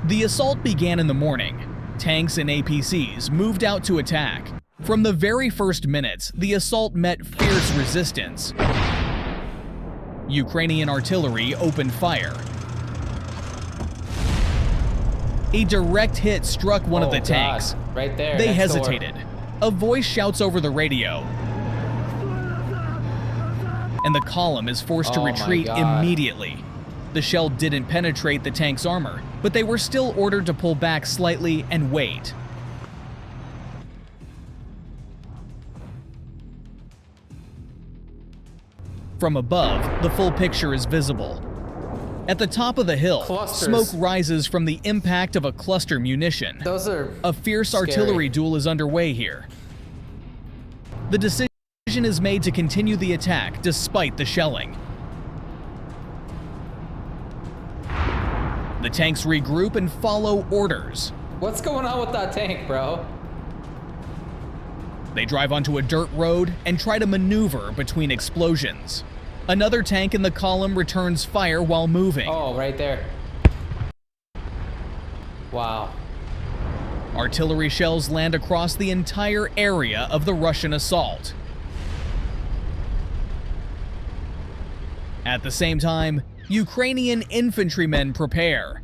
The assault began in the morning. Tanks and APCs moved out to attack. From the very first minutes, the assault met fierce resistance. Ukrainian artillery opened fire. A direct hit struck one of the tanks. Right there. They hesitated. A voice shouts over the radio, and the column is forced to retreat immediately. The shell didn't penetrate the tank's armor, but they were still ordered to pull back slightly and wait. From above, the full picture is visible. At the top of the hill, smoke rises from the impact of a cluster munition. Those are a fierce scary. Artillery duel is underway here. The decision is made to continue the attack despite the shelling. The tanks regroup and follow orders. What's going on with that tank, bro? They drive onto a dirt road and try to maneuver between explosions. Another tank in the column returns fire while moving. Oh, right there. Wow. Artillery shells land across the entire area of the Russian assault. At the same time, Ukrainian infantrymen prepare.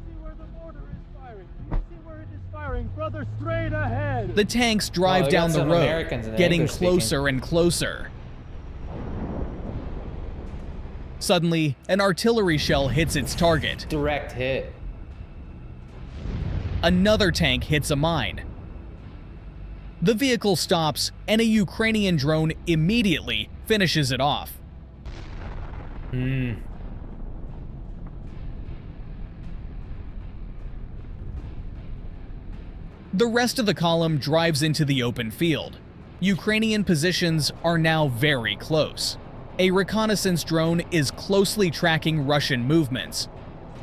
Brother, straight ahead. The tanks drive down the road, getting closer and closer. Suddenly, an artillery shell hits its target. Direct hit. Another tank hits a mine. The vehicle stops, and a Ukrainian drone immediately finishes it off. The rest of the column drives into the open field. Ukrainian positions are now very close. A reconnaissance drone is closely tracking Russian movements.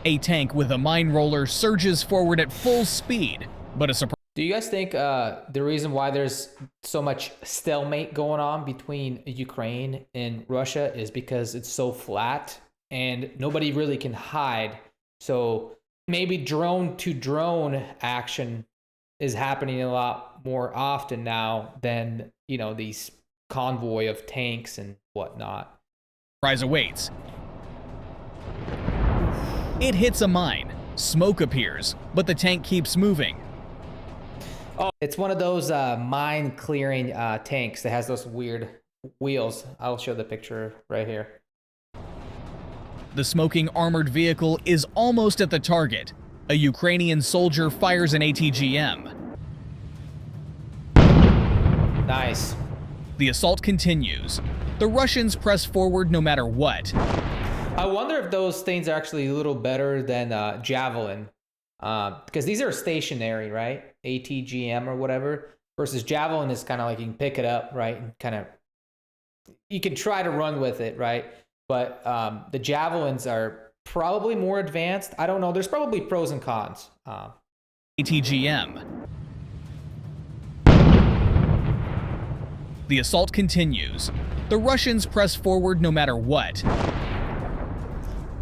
A tank with a mine roller surges forward at full speed, but a surprise. Do you guys think the reason why there's so much stalemate going on between Ukraine and Russia is because it's so flat and nobody really can hide? So maybe drone to drone action is happening a lot more often now than, you know, these convoy of tanks and whatnot. Surprise awaits. It hits a mine. Smoke appears, but the tank keeps moving. Oh, it's one of those mine clearing tanks that has those weird wheels. I'll show the picture right here. The smoking armored vehicle is almost at the target. A Ukrainian soldier fires an ATGM. Nice. The assault continues. The Russians press forward no matter what. I wonder if those things are actually a little better than Javelin. Because these are stationary, right? ATGM or whatever. Versus Javelin is kind of like you can pick it up, right? And kind of, you can try to run with it, right? But the Javelins are probably more advanced. I don't know. There's probably pros and cons. ATGM. The assault continues. The Russians press forward no matter what.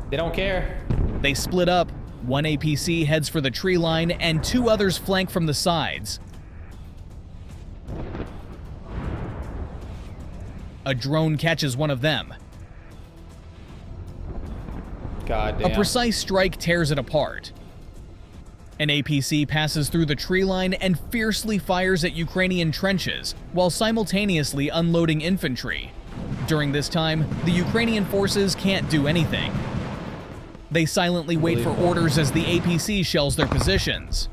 They don't care. They split up. One APC heads for the tree line and two others flank from the sides. A drone catches one of them. God damn. A precise strike tears it apart. An APC passes through the tree line and fiercely fires at Ukrainian trenches while simultaneously unloading infantry. During this time, the Ukrainian forces can't do anything. They silently wait for orders as the APC shells their positions.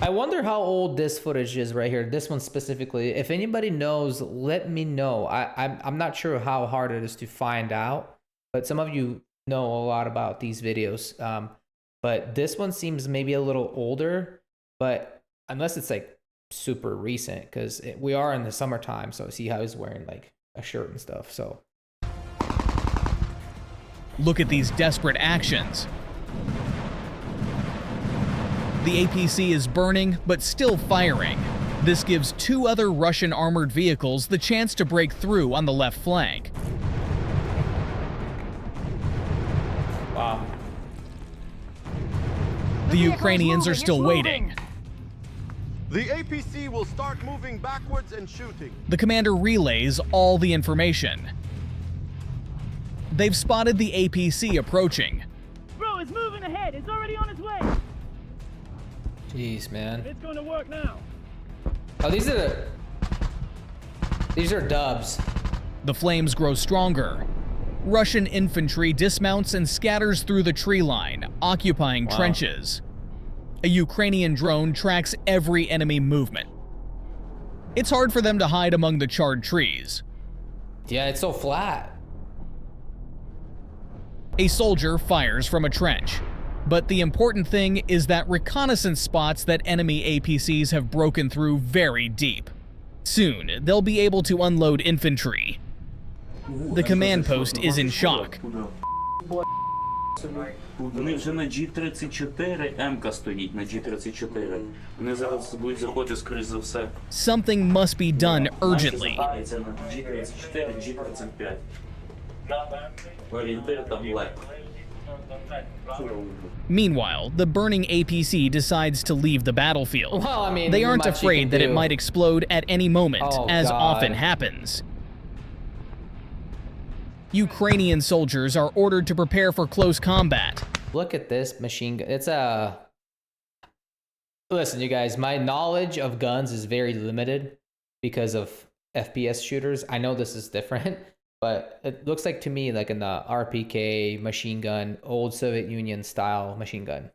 I wonder how old this footage is right here, this one specifically. If anybody knows, let me know. I'm not sure how hard it is to find out, but some of you know a lot about these videos. But this one seems maybe a little older, but unless it's like super recent, because we are in the summertime, so see how he's wearing like a shirt and stuff. So look at these desperate actions. The APC is burning, but still firing. This gives two other Russian armored vehicles the chance to break through on the left flank. Wow. The Ukrainians are still waiting. The APC will start moving backwards and shooting. The commander relays all the information. They've spotted the APC approaching. Bro, it's moving ahead. It's already on its way. Jeez, man. It's going to work now. Oh, these are dubs. The flames grow stronger. Russian infantry dismounts and scatters through the tree line, occupying trenches. A Ukrainian drone tracks every enemy movement. It's hard for them to hide among the charred trees. Yeah, it's so flat. A soldier fires from a trench. But the important thing is that reconnaissance spots that enemy APCs have broken through very deep. Soon, they'll be able to unload infantry. The command post is in shock. Вони вже на G34, М-ка стоїть на G34. Вони зараз будуть заходити, скоріш за все. Something must be done urgently. Це на G34, G35. Орієнтир там легко. Meanwhile, the burning APC decides to leave the battlefield. Well, I mean, they aren't much you afraid can that it do. might explode at any moment, Oh, as God. often happens. Ukrainian soldiers are ordered to prepare for close combat. Look at this machine gun. It's a... Listen, you guys, my knowledge of guns is very limited because of FPS shooters. I know this is different, but it looks like to me like an RPK machine gun, old Soviet Union style machine gun.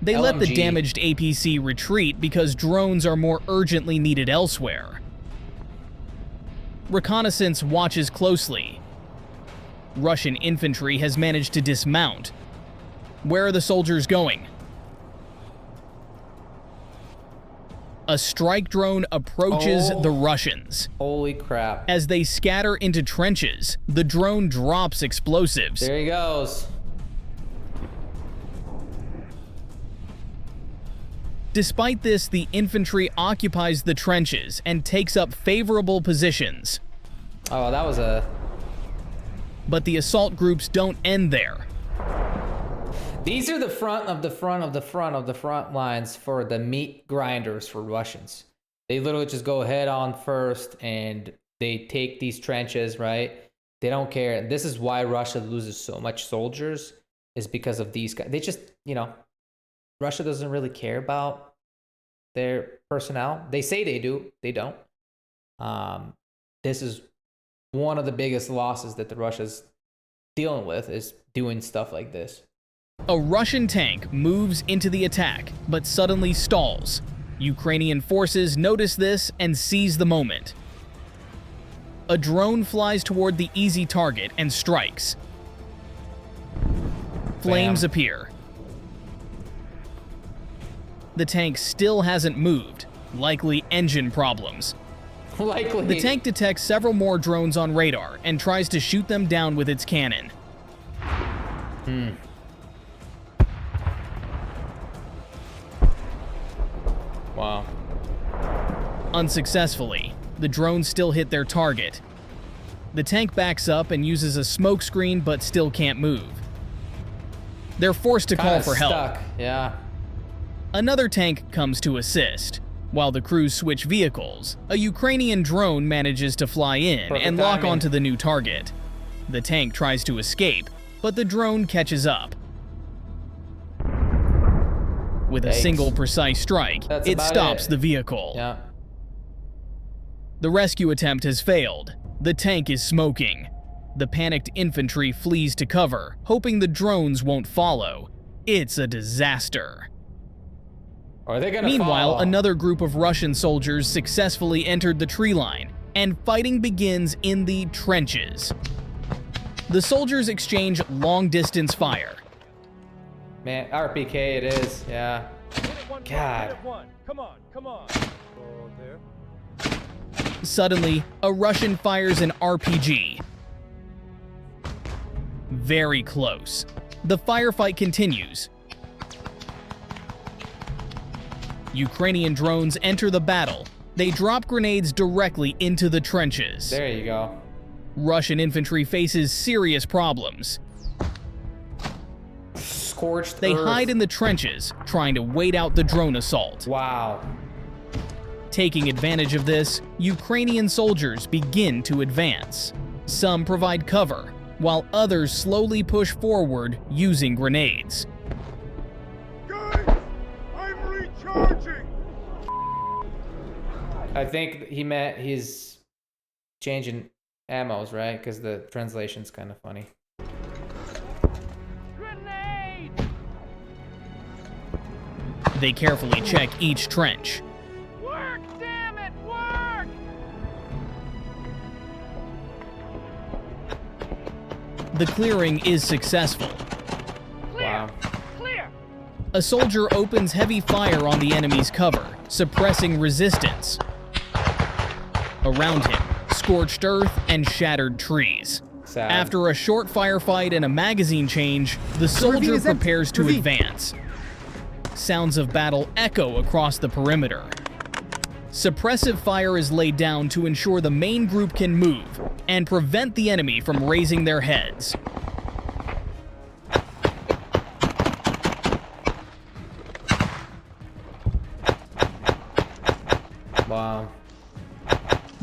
They let the LMG. damaged APC retreat because drones are more urgently needed elsewhere. Reconnaissance watches closely. Russian infantry has managed to dismount. Where are the soldiers going? A strike drone approaches the Russians. Holy crap. As they scatter into trenches, the drone drops explosives. There he goes. Despite this, the infantry occupies the trenches and takes up favorable positions. Oh, that was a... But the assault groups don't end there. These are the front of the front of the front of the front lines for the meat grinders for Russians. They literally just go head on first and they take these trenches, right? They don't care. This is why Russia loses so much soldiers, is because of these guys. They just, you know, Russia doesn't really care about their personnel. They say they do, they don't. This is one of the biggest losses that the Russia's dealing with, is doing stuff like this. A Russian tank moves into the attack, but suddenly stalls. Ukrainian forces notice this and seize the moment. A drone flies toward the easy target and strikes. Flames appear. The tank still hasn't moved, likely engine problems. Likely. The tank detects several more drones on radar and tries to shoot them down with its cannon. Wow. Unsuccessfully, the drones still hit their target. The tank backs up and uses a smoke screen but still can't move. They're forced to call Kinda for help. stuck. Yeah. Another tank comes to assist. While the crews switch vehicles, a Ukrainian drone manages to fly in Perfect and lock timing. onto the new target. The tank tries to escape, but the drone catches up. With a Yikes. single precise strike, That's it about stops it. the vehicle. Yeah. The rescue attempt has failed. The tank is smoking. The panicked infantry flees to cover, hoping the drones won't follow. It's a disaster. Are they gonna Meanwhile, follow? another group of Russian soldiers successfully entered the tree line, and fighting begins in the trenches. The soldiers exchange long-distance fire. Man, RPK it is. Yeah. Hit it one, God. hit it one. Come on, come on. Oh, there. Suddenly, a Russian fires an RPG. Very close. The firefight continues. Ukrainian drones enter the battle. They drop grenades directly into the trenches. There you go. Russian infantry faces serious problems. scorched They earth. hide in the trenches, trying to wait out the drone assault. Wow. Taking advantage of this, Ukrainian soldiers begin to advance. Some provide cover, while others slowly push forward using grenades. Guys, I'm recharging. I think he meant he's changing ammos, right? Because the translation's kind of funny. They carefully check each trench. Work, damn it, work! The clearing is successful. Wow. Clear! A soldier opens heavy fire on the enemy's cover, suppressing resistance. Around him, scorched earth and shattered trees. Sad. After a short firefight and a magazine change, the soldier prepares to advance. Sounds of battle echo across the perimeter. Suppressive fire is laid down to ensure the main group can move and prevent the enemy from raising their heads. Wow.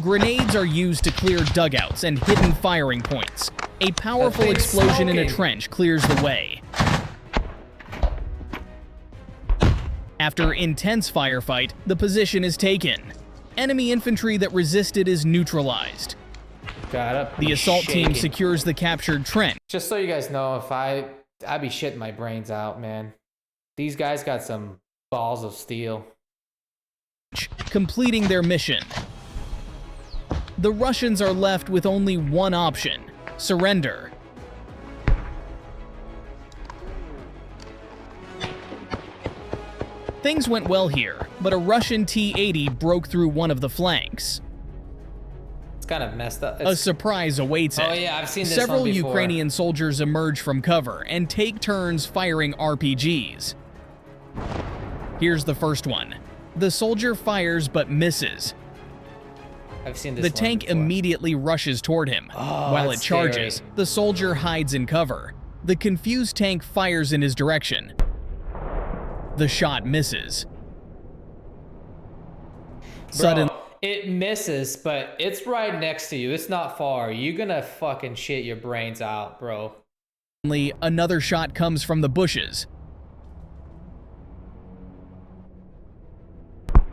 Grenades are used to clear dugouts and hidden firing points. A powerful thing's explosion in a smoking. trench clears the way. After intense firefight, the position is taken. Enemy infantry that resisted is neutralized. God, The assault team secures the captured trench. Just so you guys know, if I'd be shitting my brains out, man. These guys got some balls of steel. Completing their mission. The Russians are left with only one option: surrender. Things went well here, but a Russian T-80 broke through one of the flanks. It's kind of messed up. A surprise awaits it. Oh yeah, I've seen this Several one before. Ukrainian soldiers emerge from cover and take turns firing RPGs. Here's the first one. The soldier fires but misses. I've seen this The one tank before. immediately rushes toward him. Oh, While it that's charges, scary. the soldier hides in cover. The confused tank fires in his direction. The shot misses. Suddenly, Bro, it misses, but it's right next to you. It's not far. You're gonna fucking shit your brains out, bro. another shot comes from the bushes.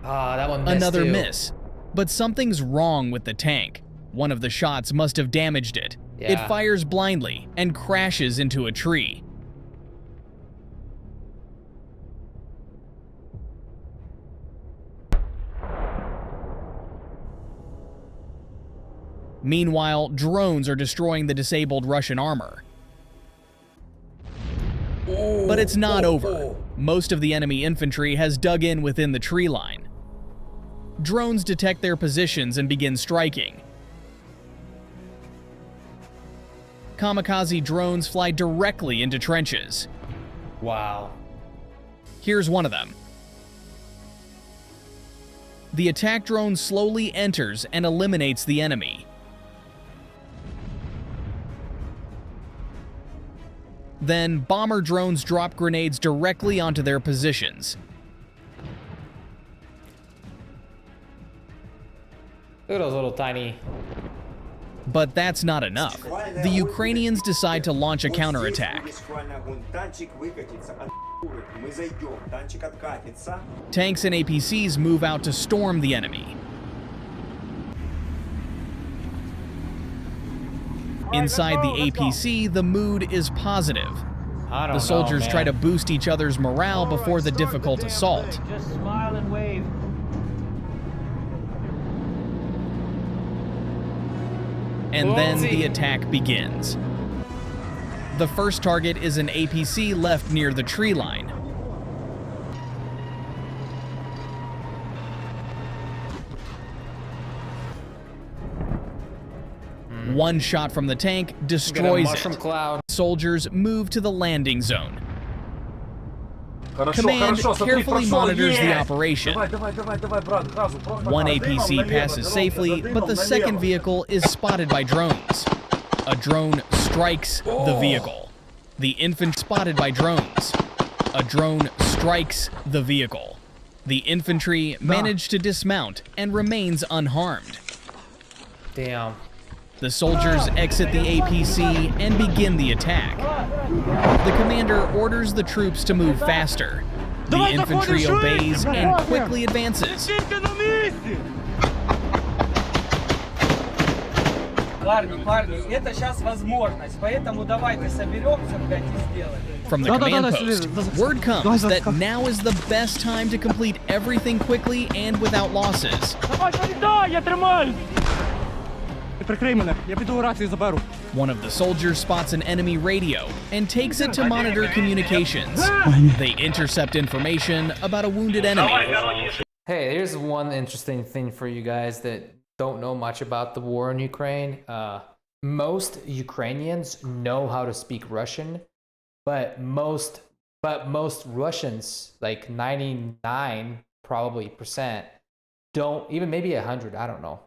Ah, that one missed Another too. miss. But something's wrong with the tank. One of the shots must have damaged it. Yeah. It fires blindly and crashes into a tree. Meanwhile, drones are destroying the disabled Russian armor. But it's not over. Most of the enemy infantry has dug in within the tree line. Drones detect their positions and begin striking. Kamikaze drones fly directly into trenches. Wow. Here's one of them. The attack drone slowly enters and eliminates the enemy. Then, bomber drones drop grenades directly onto their positions. Look at those little tiny. But that's not enough. The Ukrainians decide to launch a counterattack. Tanks and APCs move out to storm the enemy. Inside the APC, the mood is positive. I don't know, The soldiers man. try to boost each other's morale before the difficult assault. Just smile and wave. And then Loyalty. the attack begins. The first target is an APC left near the tree line. One shot from the tank Get a destroys mushroom it. cloud. Soldiers move to the landing zone. Хорошо, Command хорошо, смотри, carefully прошел, monitors the есть! operation. Давай, брат, сразу, просто One за дымом APC налево, passes за safely, дымом but the second налево. vehicle is spotted by drones. A drone strikes the vehicle. The infantry spotted by drones. A drone strikes the vehicle. The infantry managed to dismount and remains unharmed. Damn. The soldiers exit the APC and begin the attack. The commander orders the troops to move faster. The infantry obeys and quickly advances. Парни, это сейчас возможность, поэтому давайте соберемся, блядь, и сделаем. From the command post, word comes that now is the best time to complete everything quickly and without losses. Я тримаюсь! Прикрий мене, я піду рацію заберу. One of the soldiers spots an enemy radio and takes it to monitor communications. They intercept information about a wounded enemy. Hey, here's one interesting thing for you guys that don't know much about the war in Ukraine. Most Ukrainians know how to speak Russian, but most Russians, like 99 probably percent, don't, even maybe 100, I don't know,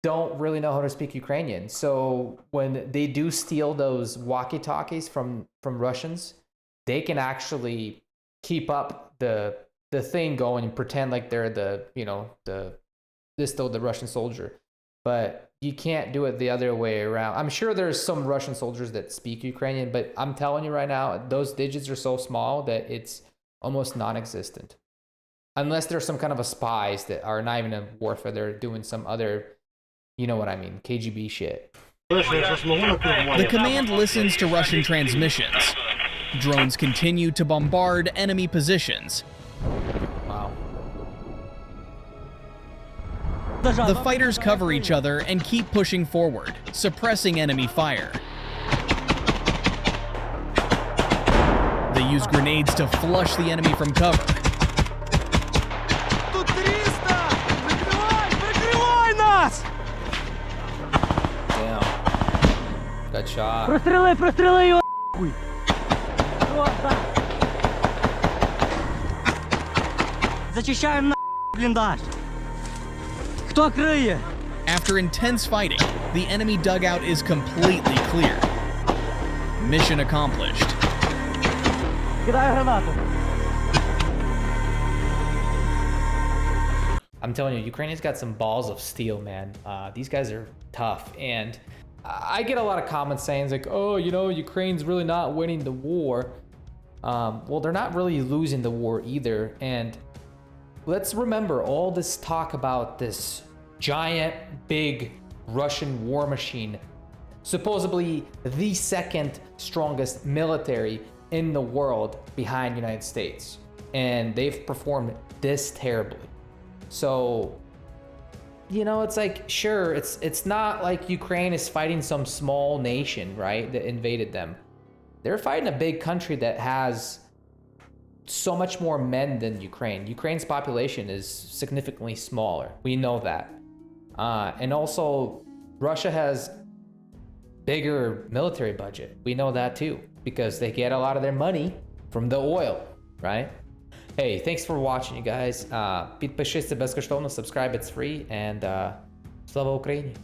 don't really know how to speak Ukrainian. So when they do steal those walkie-talkies from Russians, they can actually keep up the thing going and pretend like they're still the Russian soldier. But you can't do it the other way around. I'm sure there's some Russian soldiers that speak Ukrainian, but I'm telling you right now, those digits are so small that it's almost non-existent. Unless there's some kind of a spies that are not even in warfare, they're doing some other, you know what I mean, KGB shit. The command listens to Russian transmissions. Drones continue to bombard enemy positions. Wow. The fighters cover each other and keep pushing forward, suppressing enemy fire. They use grenades to flush the enemy from cover. Тут 300! Прикрывай нас! Damn. Good shot. Простріли його! Зачищаємо на бліндаж! Хто криє? After intense fighting, the enemy dugout is completely clear. Mission accomplished. Кидаю гранату! I'm telling you, Ukrainians got some balls of steel, man. These guys are tough. And I get a lot of comments saying like, oh, you know, Ukraine's really not winning the war. Well, they're not really losing the war either. And let's remember all this talk about this giant, big Russian war machine, supposedly the second strongest military in the world behind the United States. And they've performed this terribly. So, you know, it's like, sure, it's not like Ukraine is fighting some small nation, right, that invaded them. They're fighting a big country that has so much more men than Ukraine. Ukraine's population is significantly smaller. We know that. And also, Russia has bigger military budget. We know that too, because they get a lot of their money from the oil, right? Hey, thanks for watching, you guys. Підпишіться безкоштовно, subscribe, it's free, and слава Україні!